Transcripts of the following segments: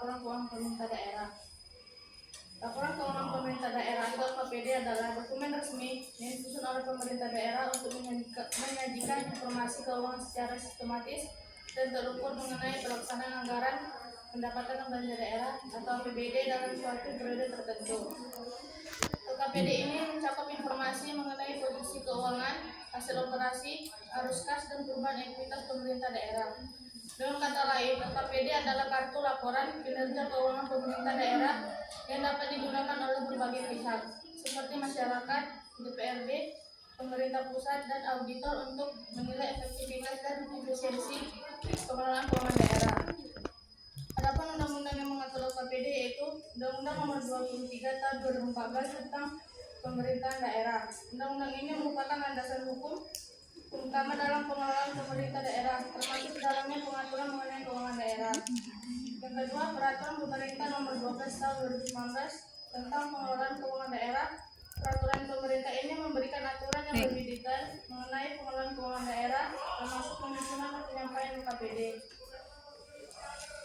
laporan keuangan pemerintah daerah. Laporan keuangan pemerintah daerah atau KPD adalah dokumen resmi yang disusun oleh pemerintah daerah untuk menyajikan informasi keuangan secara sistematis dan terukur mengenai pelaksanaan anggaran pendapatan dan belanja daerah atau APBD dalam suatu periode tertentu. KPD ini mencakup informasi mengenai posisi keuangan, hasil operasi, arus kas, dan perubahan ekuitas pemerintah daerah. Dengan kata lain, KPD adalah kartu laporan kinerja keuangan pemerintah daerah yang dapat digunakan oleh berbagai pihak, seperti masyarakat, DPRD, pemerintah pusat, dan auditor untuk menilai efektivitas dan efisiensi pengelolaan keuangan daerah. Adapun undang-undang yang mengatur KPD yaitu Undang-Undang Nomor 23 Tahun 2014 tentang Pemerintahan Daerah. Undang-undang ini merupakan landasan hukum terutama dalam pengelolaan pemerintah daerah, termasuk dalamnya pengaturan mengenai keuangan daerah. Yang kedua, Peraturan Pemerintah Nomor 12 Tahun 2019 tentang pengelolaan keuangan daerah. Peraturan pemerintah ini memberikan aturan yang lebih detail mengenai pengelolaan keuangan daerah, termasuk penyusunan dan penyampaian KPD.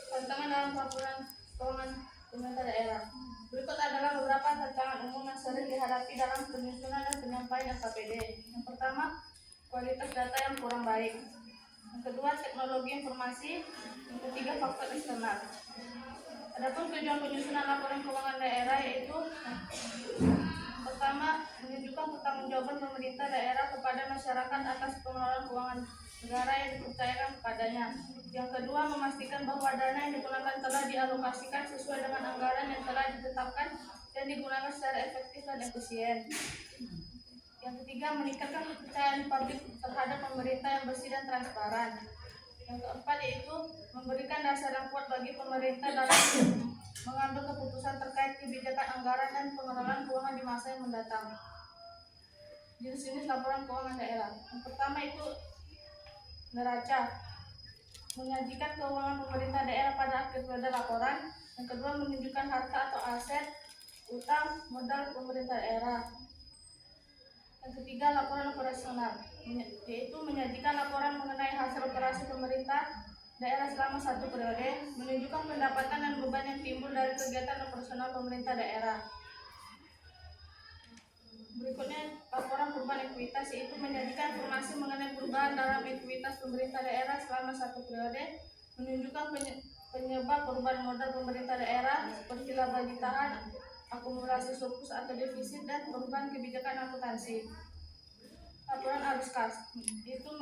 Tantangan dalam peraturan keuangan pemerintah daerah. Berikut adalah beberapa tantangan umum yang sering dihadapi dalam penyusunan dan penyampaian KPD. Yang pertama, kualitas data yang kurang baik. Yang kedua, teknologi informasi. Yang ketiga, faktor eksternal. Adapun tujuan penyusunan laporan keuangan daerah yaitu pertama, menunjukkan pertanggungjawaban pemerintah daerah kepada masyarakat atas pengelolaan keuangan negara yang dipercayakan kepadanya. Yang kedua, memastikan bahwa dana yang digunakan telah dialokasikan sesuai dengan anggaran yang telah ditetapkan dan digunakan secara efektif dan efisien. Yang ketiga, meningkatkan kepercayaan publik terhadap pemerintah yang bersih dan transparan. Yang keempat yaitu memberikan dasar yang kuat bagi pemerintah dalam mengambil keputusan terkait kebijakan anggaran dan pengelolaan keuangan di masa yang mendatang. Jenis-jenis laporan keuangan daerah. Yang pertama itu neraca, menyajikan keuangan pemerintah daerah pada akhir periode laporan. Yang kedua, menunjukkan harta atau aset, utang, modal pemerintah daerah. Yang ketiga, laporan operasional, yaitu menyajikan laporan mengenai hasil operasi pemerintah daerah selama satu periode, menunjukkan pendapatan dan beban yang timbul dari kegiatan operasional pemerintah daerah. Berikutnya, laporan perubahan ekuitas, yaitu menyajikan informasi mengenai perubahan dalam ekuitas pemerintah daerah selama satu periode, menunjukkan penyebab perubahan modal pemerintah daerah seperti laba ditahan, akumulasi surplus atau defisit, dan perubahan kebijakan akuntansi. Laporan arus kas, itu